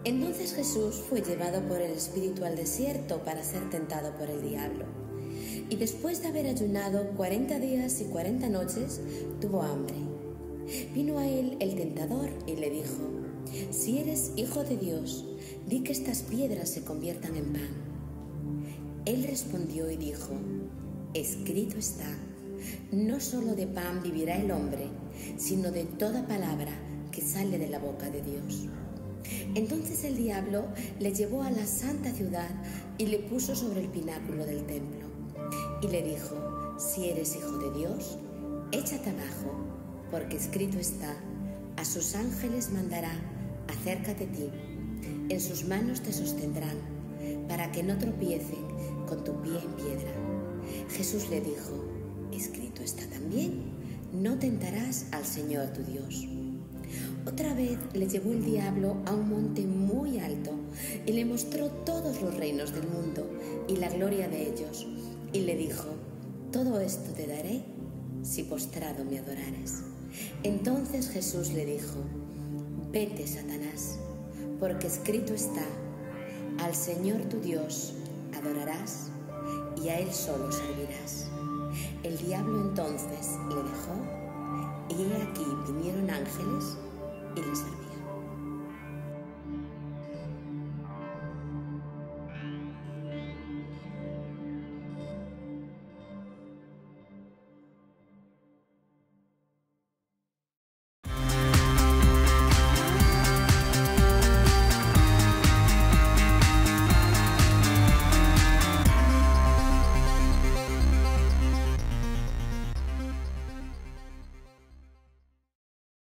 Entonces Jesús fue llevado por el Espíritu al desierto para ser tentado por el diablo. Y después de haber ayunado 40 días y 40 noches, tuvo hambre. Vino a él el tentador y le dijo: «Si eres hijo de Dios, di que estas piedras se conviertan en pan». Él respondió y dijo: «Escrito está, no solo de pan vivirá el hombre, sino de toda palabra que sale de la boca de Dios». Entonces el diablo le llevó a la santa ciudad y le puso sobre el pináculo del templo. Y le dijo: «Si eres hijo de Dios, échate abajo, porque escrito está, a sus ángeles mandará acerca de ti, en sus manos te sostendrán, para que no tropiecen con tu pie en piedra». Jesús le dijo: «Escrito está también, no tentarás al Señor tu Dios». Otra vez le llevó el diablo a un monte muy alto y le mostró todos los reinos del mundo y la gloria de ellos, y le dijo: «Todo esto te daré si postrado me adorares». Entonces Jesús le dijo: «Vete, Satanás, porque escrito está, al Señor tu Dios adorarás y a Él solo servirás». El diablo entonces le dejó, y he aquí vinieron ángeles y le servían.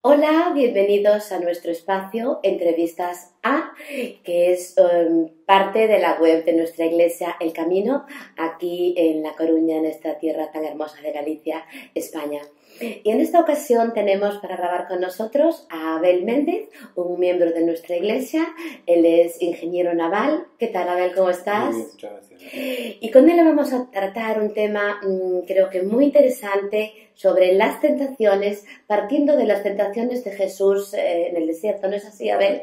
Hola, bienvenidos a nuestro espacio Entrevistas A, que es parte de la web de nuestra iglesia El Camino, aquí en La Coruña, en esta tierra tan hermosa de Galicia, España. Y en esta ocasión tenemos para grabar con nosotros a Abel Méndez, un miembro de nuestra iglesia. Él es ingeniero naval. ¿Qué tal, Abel? ¿Cómo estás? Muy bien, muchas gracias. Y con él vamos a tratar un tema creo que muy interesante sobre las tentaciones, partiendo de las tentaciones de Jesús en el desierto. ¿No es así, Abel?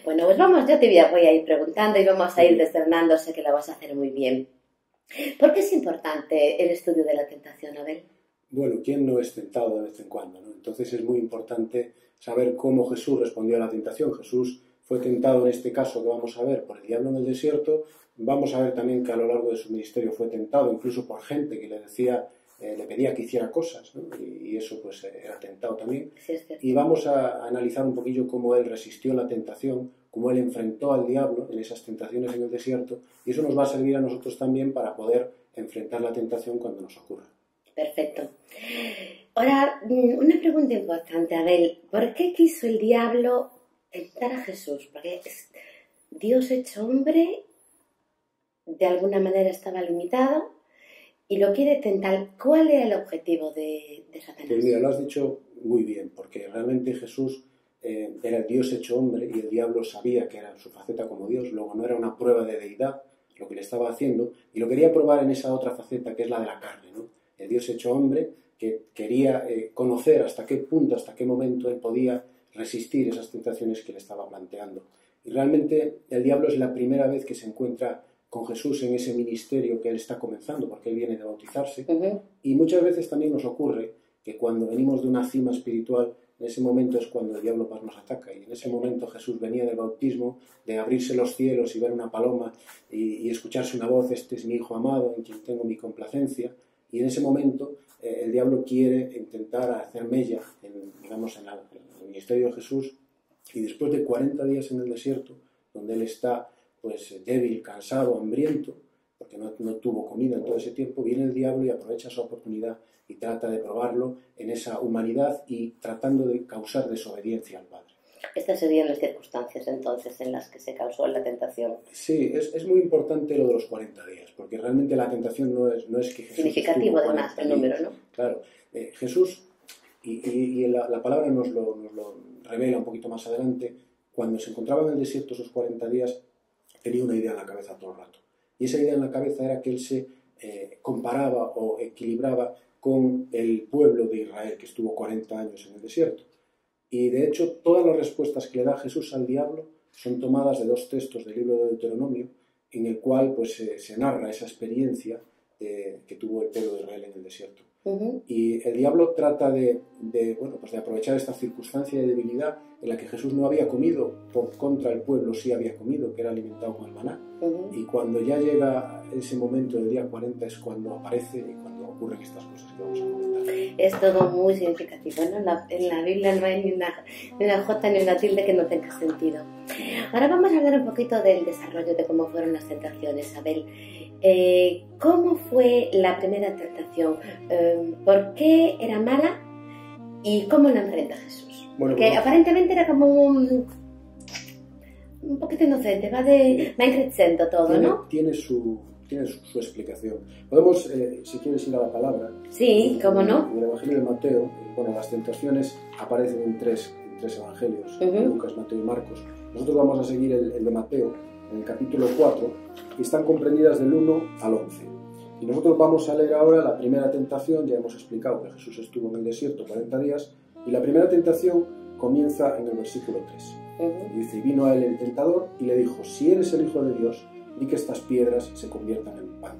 Bueno, pues vamos, yo te voy a ir preguntando y vamos a ir descernando, sé que lo vas a hacer muy bien. ¿Por qué es importante el estudio de la tentación, Abel? Bueno, ¿quién no es tentado de vez en cuando, ¿no? Entonces es muy importante saber cómo Jesús respondió a la tentación. Jesús fue tentado en este caso que vamos a ver por el diablo en el desierto. Vamos a ver también que a lo largo de su ministerio fue tentado incluso por gente que le decía, le pedía que hiciera cosas, ¿no? Y eso pues era tentado también. Sí, es cierto. Y vamos a analizar un poquillo cómo él resistió la tentación, cómo él enfrentó al diablo en esas tentaciones en el desierto, y eso nos va a servir a nosotros también para poder enfrentar la tentación cuando nos ocurra. Perfecto. Ahora, una pregunta importante, Abel. ¿Por qué quiso el diablo tentar a Jesús? Porque Dios hecho hombre, de alguna manera estaba limitado y lo quiere tentar. ¿Cuál era el objetivo de Satanás? Pues mira, lo has dicho muy bien, porque realmente Jesús era Dios hecho hombre y el diablo sabía que era su faceta como Dios, luego no era una prueba de deidad lo que le estaba haciendo, y lo quería probar en esa otra faceta que es la de la carne, ¿no? El Dios hecho hombre que quería conocer hasta qué punto, hasta qué momento él podía resistir esas tentaciones que le estaba planteando. Y realmente el diablo es la primera vez que se encuentra con Jesús en ese ministerio que él está comenzando, porque él viene de bautizarse. Y muchas veces también nos ocurre que cuando venimos de una cima espiritual, en ese momento es cuando el diablo más nos ataca. Y en ese momento Jesús venía del bautismo, de abrirse los cielos y ver una paloma y escucharse una voz: «Este es mi Hijo amado, en quien tengo mi complacencia». Y en ese momento el diablo quiere intentar hacer mella en el ministerio de Jesús, y después de 40 días en el desierto, donde él está pues débil, cansado, hambriento, porque no tuvo comida en todo ese tiempo, viene el diablo y aprovecha esa oportunidad y trata de probarlo en esa humanidad y tratando de causar desobediencia al Padre. Estas serían las circunstancias entonces en las que se causó la tentación. Sí, es muy importante lo de los 40 días, porque realmente la tentación no es que Jesús... Significativo además el número, ¿no? Claro, Jesús, y la palabra nos lo revela un poquito más adelante, cuando se encontraba en el desierto esos 40 días, tenía una idea en la cabeza todo el rato. Y esa idea en la cabeza era que él se comparaba o equilibraba con el pueblo de Israel, que estuvo 40 años en el desierto. Y de hecho, todas las respuestas que le da Jesús al diablo son tomadas de dos textos del libro de Deuteronomio, en el cual pues, se narra esa experiencia que tuvo el pueblo de Israel en el desierto. Y el diablo trata de aprovechar esta circunstancia de debilidad en la que Jesús no había comido, por contra el pueblo sí había comido, que era alimentado con el maná. Y cuando ya llega ese momento del día 40 es cuando aparece y cuando ocurren estas cosas que vamos a comentar. Es todo muy significativo, ¿no? En la Biblia no hay ni una jota ni una tilde que no tenga sentido. Ahora vamos a hablar un poquito del desarrollo de cómo fueron las tentaciones, Abel. ¿Cómo fue la primera tentación? ¿Por qué era mala? ¿Y cómo la enfrenta Jesús? Porque aparentemente era como un poquito inocente, va creciendo todo, ¿no? Tiene su explicación. Podemos, si quieres ir a la palabra. Sí, cómo no. En el Evangelio de Mateo, las tentaciones aparecen en tres evangelios, Lucas, Mateo y Marcos. Nosotros vamos a seguir el de Mateo, en el capítulo 4, y están comprendidas del 1 al 11. Y nosotros vamos a leer ahora la primera tentación. Ya hemos explicado que Jesús estuvo en el desierto 40 días, y la primera tentación comienza en el versículo 3. Y dice, y vino a él el tentador y le dijo, si eres el Hijo de Dios, di que estas piedras se conviertan en pan.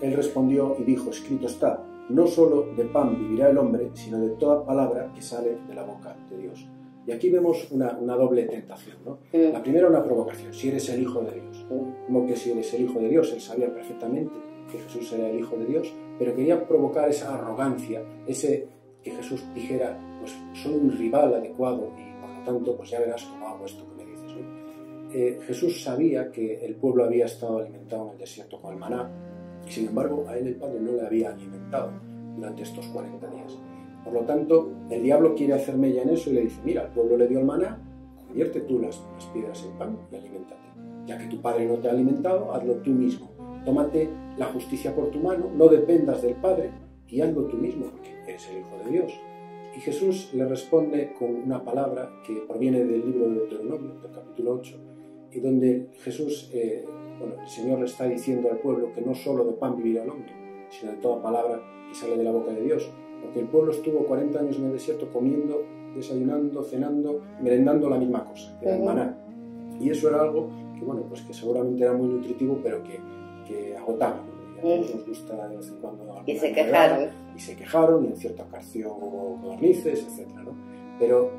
Él respondió y dijo, escrito está, no solo de pan vivirá el hombre, sino de toda palabra que sale de la boca de Dios. Y aquí vemos una doble tentación, ¿no? La primera, una provocación, si eres el Hijo de Dios. Como que si eres el Hijo de Dios, él sabía perfectamente que Jesús era el Hijo de Dios, pero quería provocar esa arrogancia, ese que Jesús dijera, pues soy un rival adecuado y por lo tanto, pues ya verás cómo hago esto que me dices, ¿no? Jesús sabía que el pueblo había estado alimentado en el desierto con el maná, y sin embargo a él el Padre no le había alimentado durante estos 40 días. Por lo tanto, el diablo quiere hacer mella en eso y le dice, mira, el pueblo le dio el maná, convierte tú las piedras en pan y aliméntate. Ya que tu Padre no te ha alimentado, hazlo tú mismo. Tómate la justicia por tu mano, no dependas del Padre y hazlo tú mismo, porque eres el Hijo de Dios. Y Jesús le responde con una palabra que proviene del libro de Deuteronomio, del capítulo 8, y donde Jesús, el Señor le está diciendo al pueblo que no solo de pan vivirá el hombre, sino de toda palabra que sale de la boca de Dios. Porque el pueblo estuvo 40 años en el desierto comiendo, desayunando, cenando, merendando la misma cosa, que era el maná. Y eso era algo que, que seguramente era muy nutritivo, pero que agotaba. A todos nos gusta de vez en cuando. Y se quejaron. Y se quejaron, y en cierta ocasión hubo codornices, etc., ¿no? Pero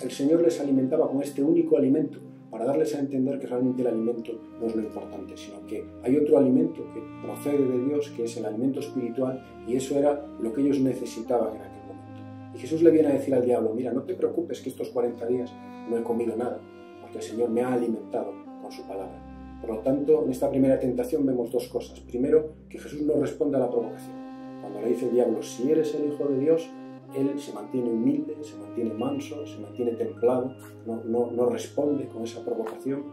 el Señor les alimentaba con este único alimento, para darles a entender que realmente el alimento no es lo importante, sino que hay otro alimento que procede de Dios, que es el alimento espiritual, y eso era lo que ellos necesitaban en aquel momento. Y Jesús le viene a decir al diablo, mira, no te preocupes que estos 40 días no he comido nada, porque el Señor me ha alimentado con su palabra. Por lo tanto, en esta primera tentación vemos dos cosas. Primero, que Jesús no responde a la provocación. Cuando le dice el diablo, si eres el Hijo de Dios, él se mantiene humilde, se mantiene manso, se mantiene templado, no responde con esa provocación.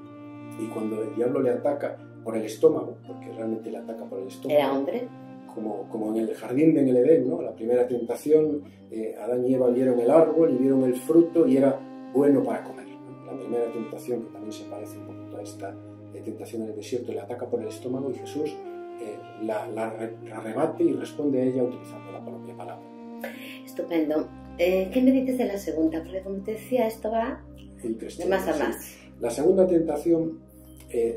Y cuando el diablo le ataca por el estómago, porque realmente le ataca por el estómago. ¿Era hombre? Como en el jardín de Edén, ¿no? La primera tentación, Adán y Eva vieron el árbol y vieron el fruto y era bueno para comer, ¿no? La primera tentación, que también se parece un poquito a esta tentación en el desierto, le ataca por el estómago y Jesús la rebate y responde a ella utilizando la propia palabra. Estupendo. ¿Qué me dices de la segunda? Porque como te decía, esto va de más a más. Sí. La segunda tentación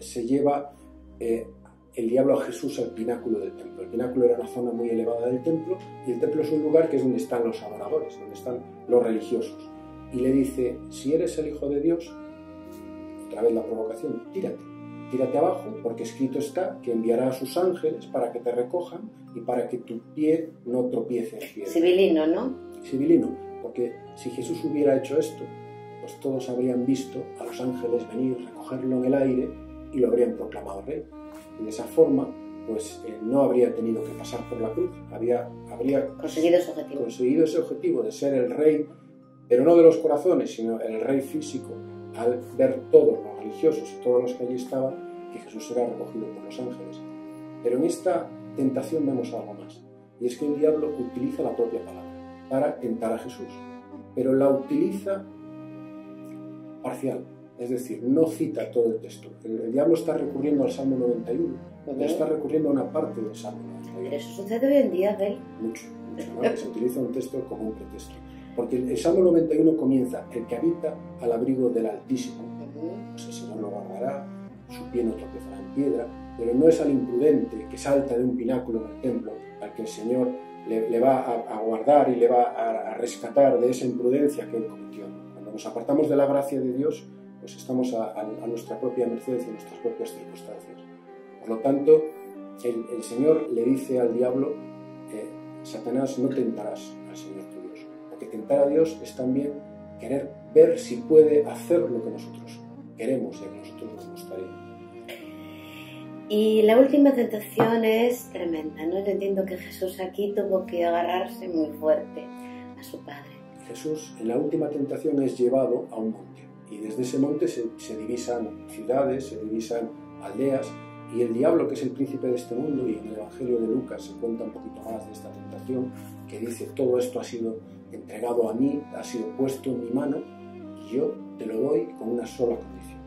se lleva el diablo a Jesús al pináculo del templo. El pináculo era una zona muy elevada del templo, y el templo es un lugar que es donde están los adoradores, donde están los religiosos. Y le dice, si eres el Hijo de Dios, otra vez la provocación, tírate abajo, porque escrito está que enviará a sus ángeles para que te recojan y para que tu pie no tropiece en piedra. Sibilino, ¿no? Sibilino, porque si Jesús hubiera hecho esto, pues todos habrían visto a los ángeles venir, recogerlo en el aire y lo habrían proclamado rey. Y de esa forma, pues no habría tenido que pasar por la cruz, habría conseguido ese objetivo de ser el rey, pero no de los corazones, sino el rey físico, al ver todos los religiosos y todos los que allí estaban, que Jesús era recogido por los ángeles. Pero en esta tentación vemos algo más, y es que el diablo utiliza la propia palabra para tentar a Jesús, pero la utiliza parcial, es decir, no cita todo el texto. El diablo está recurriendo al Salmo 91, pero está recurriendo a una parte del Salmo 91. Pero eso sucede hoy en día, ¿ves? Mucho, ¿no? Se utiliza un texto como un pretexto. Porque el Salmo 91 comienza, el que habita al abrigo del Altísimo pues el Señor lo guardará, su pie no tropezará en piedra, pero no es al imprudente que salta de un pináculo en el templo al que el Señor le va a guardar y le va a rescatar de esa imprudencia que él cometió. Cuando nos apartamos de la gracia de Dios, pues estamos a nuestra propia merced y a nuestras propias circunstancias. Por lo tanto, el Señor le dice al diablo, Satanás, no tentarás al Señor tu Dios, porque tentar a Dios es también querer ver si puede hacer lo que nosotros queremos y a que nosotros nos gustaría. Y la última tentación es tremenda, ¿no? Yo entiendo que Jesús aquí tuvo que agarrarse muy fuerte a su Padre. Jesús en la última tentación es llevado a un monte y desde ese monte se divisan ciudades, se divisan aldeas y el diablo, que es el príncipe de este mundo, y en el Evangelio de Lucas se cuenta un poquito más de esta tentación, que dice, todo esto ha sido entregado a mí, ha sido puesto en mi mano y yo te lo doy con una sola condición,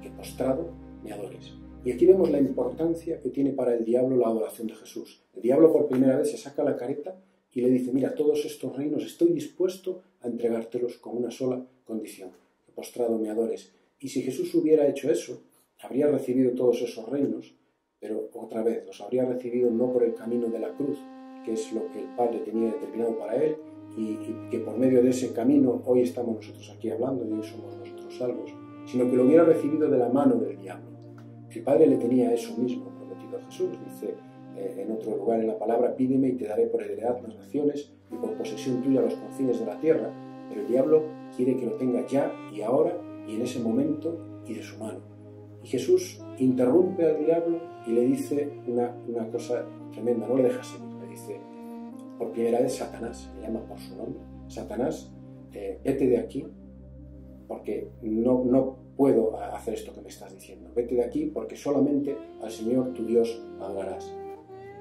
que postrado me adores. Y aquí vemos la importancia que tiene para el diablo la adoración de Jesús. El diablo por primera vez se saca la careta y le dice, mira, todos estos reinos estoy dispuesto a entregártelos con una sola condición, que postrado me adores. Y si Jesús hubiera hecho eso, habría recibido todos esos reinos, pero otra vez los habría recibido no por el camino de la cruz, que es lo que el Padre tenía determinado para él, y que por medio de ese camino hoy estamos nosotros aquí hablando y hoy somos nosotros salvos, sino que lo hubiera recibido de la mano del diablo. El Padre le tenía eso mismo prometido a Jesús. Dice en otro lugar en la palabra, pídeme y te daré por heredad las naciones y por posesión tuya los confines de la tierra. Pero el diablo quiere que lo tenga ya y ahora y en ese momento y de su mano. Y Jesús interrumpe al diablo y le dice una cosa tremenda, no le deja seguir. Le dice, por primera vez, Satanás, le llama por su nombre, Satanás, vete de aquí porque no puedo hacer esto que me estás diciendo. Vete de aquí porque solamente al Señor tu Dios adorarás.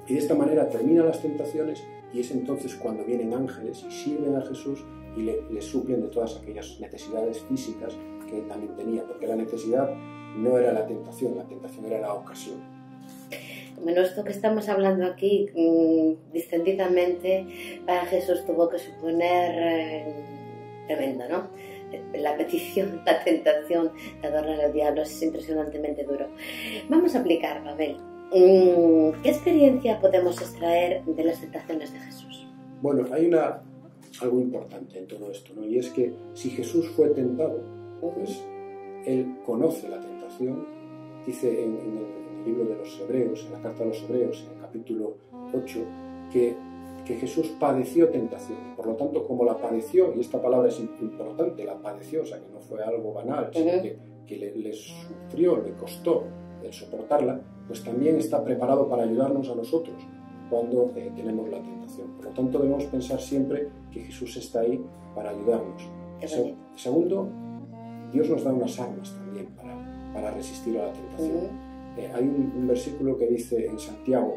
Y de esta manera terminan las tentaciones y es entonces cuando vienen ángeles y sirven a Jesús y le suplen de todas aquellas necesidades físicas que él también tenía, porque la necesidad no era la tentación era la ocasión. Bueno, esto que estamos hablando aquí, distendidamente, para Jesús tuvo que suponer tremendo, ¿no? La petición, la tentación de adorar al diablo es impresionantemente duro. Vamos a aplicarlo, Abel. ¿Qué experiencia podemos extraer de las tentaciones de Jesús? Bueno, hay algo importante en todo esto, ¿no? Y es que si Jesús fue tentado, pues él conoce la tentación. Dice en el libro de los Hebreos, en la carta de los Hebreos, en el capítulo 8, que Jesús padeció tentación. Por lo tanto, como la padeció, y esta palabra es importante, la padeció, o sea, que no fue algo banal, sino que le sufrió, le costó el soportarla, pues también está preparado para ayudarnos a nosotros cuando tenemos la tentación. Por lo tanto, debemos pensar siempre que Jesús está ahí para ayudarnos. Segundo, Dios nos da unas armas también para resistir a la tentación. Hay un versículo que dice en Santiago,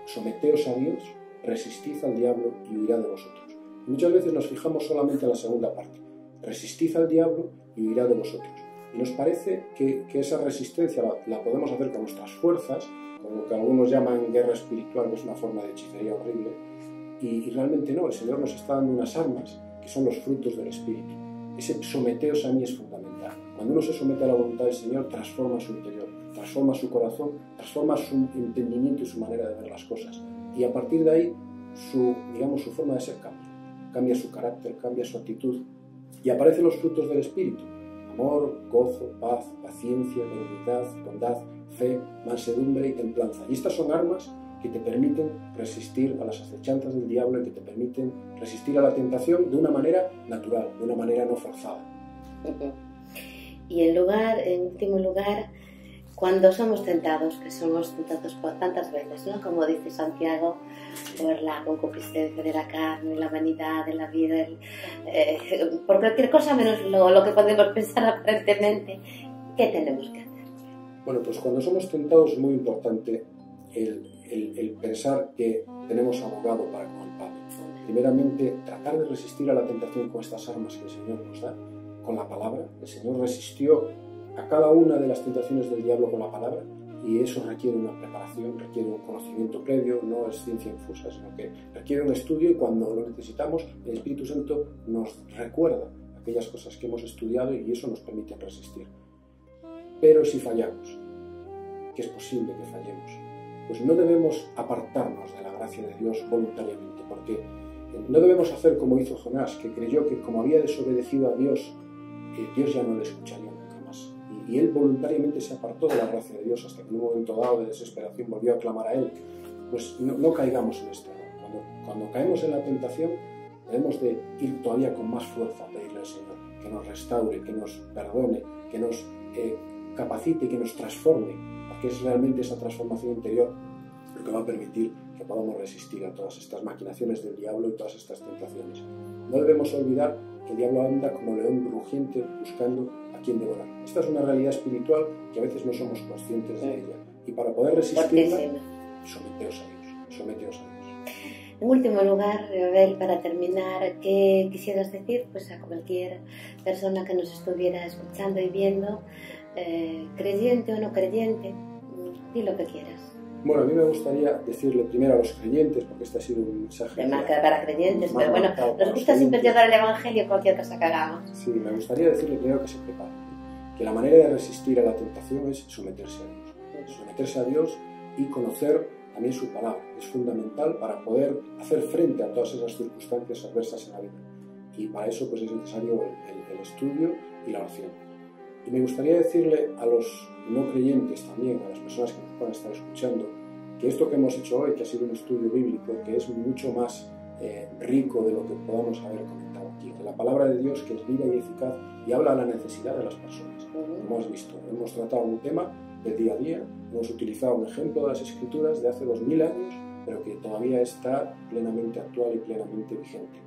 someteos a Dios, resistid al diablo y huirá de vosotros. Y muchas veces nos fijamos solamente en la segunda parte, resistid al diablo y huirá de vosotros. Y nos parece que esa resistencia la podemos hacer con nuestras fuerzas, con lo que algunos llaman guerra espiritual, que es una forma de hechicería horrible, y realmente no. El Señor nos está dando unas armas que son los frutos del Espíritu. Ese someteos a mí es fundamental. Cuando uno se somete a la voluntad del Señor, transforma su interior, transforma su corazón, transforma su entendimiento y su manera de ver las cosas. Y a partir de ahí, su forma de ser cambia su carácter, cambia su actitud. Y aparecen los frutos del Espíritu: amor, gozo, paz, paciencia, benignidad, bondad, fe, mansedumbre y templanza. Y estas son armas que te permiten resistir a las acechanzas del diablo y que te permiten resistir a la tentación de una manera natural, de una manera no forzada. Y en último lugar, cuando somos tentados, que somos tentados por tantas veces, ¿no? Como dice Santiago, por la concupiscencia de la carne, la vanidad de la vida, por cualquier cosa menos lo que podemos pensar aparentemente, ¿qué tenemos que hacer? Bueno, pues cuando somos tentados es muy importante el pensar que tenemos abogado para con el Padre. Primeramente, tratar de resistir a la tentación con estas armas que el Señor nos da, con la palabra. El Señor resistió a cada una de las tentaciones del diablo con la palabra, y eso requiere una preparación, requiere un conocimiento previo, no es ciencia infusa, sino que requiere un estudio, y cuando lo necesitamos, el Espíritu Santo nos recuerda aquellas cosas que hemos estudiado y eso nos permite resistir. Pero si fallamos, que es posible que fallemos, pues no debemos apartarnos de la gracia de Dios voluntariamente, porque no debemos hacer como hizo Jonás, que creyó que como había desobedecido a Dios, Dios ya no le escucharía nunca más. Y él voluntariamente se apartó de la gracia de Dios hasta que en un momento dado de desesperación volvió a clamar a él. Pues no caigamos en esto. Cuando caemos en la tentación, debemos de ir todavía con más fuerza a pedirle al Señor que nos restaure, que nos perdone, que nos capacite, que nos transforme, porque es realmente esa transformación interior lo que va a permitir que podamos resistir a todas estas maquinaciones del diablo y todas estas tentaciones. No debemos olvidar que el diablo anda como león rugiente buscando a quien devorar. Esta es una realidad espiritual que a veces no somos conscientes de ella. Y para poder resistirla, someteos a Dios, someteos a Dios. En último lugar, Abel, para terminar, ¿qué quisieras decir pues, a cualquier persona que nos estuviera escuchando y viendo, creyente o no creyente? Di lo que quieras. Bueno, a mí me gustaría decirle primero a los creyentes, porque este ha sido un mensaje... De marca para creyentes, pero bueno, nos gusta siempre llevar el Evangelio a cualquier cosa que hagamos. Sí, me gustaría decirle primero que se prepare, que la manera de resistir a la tentación es someterse a Dios. Someterse a Dios y conocer también su palabra. Es fundamental para poder hacer frente a todas esas circunstancias adversas en la vida. Y para eso pues, es necesario el estudio y la oración. Y me gustaría decirle a los no creyentes también, a las personas que nos puedan estar escuchando, que esto que hemos hecho hoy, que ha sido un estudio bíblico, que es mucho más rico de lo que podamos haber comentado aquí. Que la palabra de Dios, que es viva y eficaz y habla a la necesidad de las personas. Hemos visto, hemos tratado un tema del día a día, hemos utilizado un ejemplo de las Escrituras de hace 2000 años, pero que todavía está plenamente actual y plenamente vigente.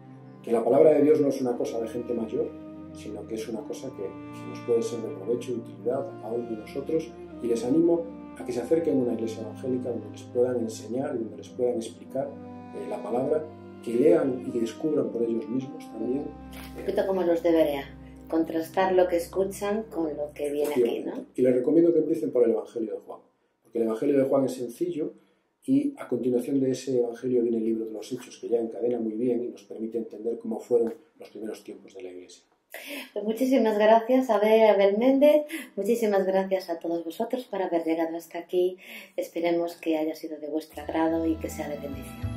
Que la palabra de Dios no es una cosa de gente mayor, sino que es una cosa que nos puede ser de provecho y utilidad a cada uno de nosotros, y les animo a que se acerquen a una iglesia evangélica donde les puedan enseñar y donde les puedan explicar la palabra, que lean y descubran por ellos mismos también. Un poquito como los de Berea, contrastar lo que escuchan con lo que viene aquí, ¿no? Y les recomiendo que empiecen por el Evangelio de Juan, porque el Evangelio de Juan es sencillo y a continuación de ese Evangelio viene el libro de los Hechos, que ya encadena muy bien y nos permite entender cómo fueron los primeros tiempos de la Iglesia. Pues muchísimas gracias a Abel Méndez, muchísimas gracias a todos vosotros por haber llegado hasta aquí. Esperemos que haya sido de vuestro agrado y que sea de bendición.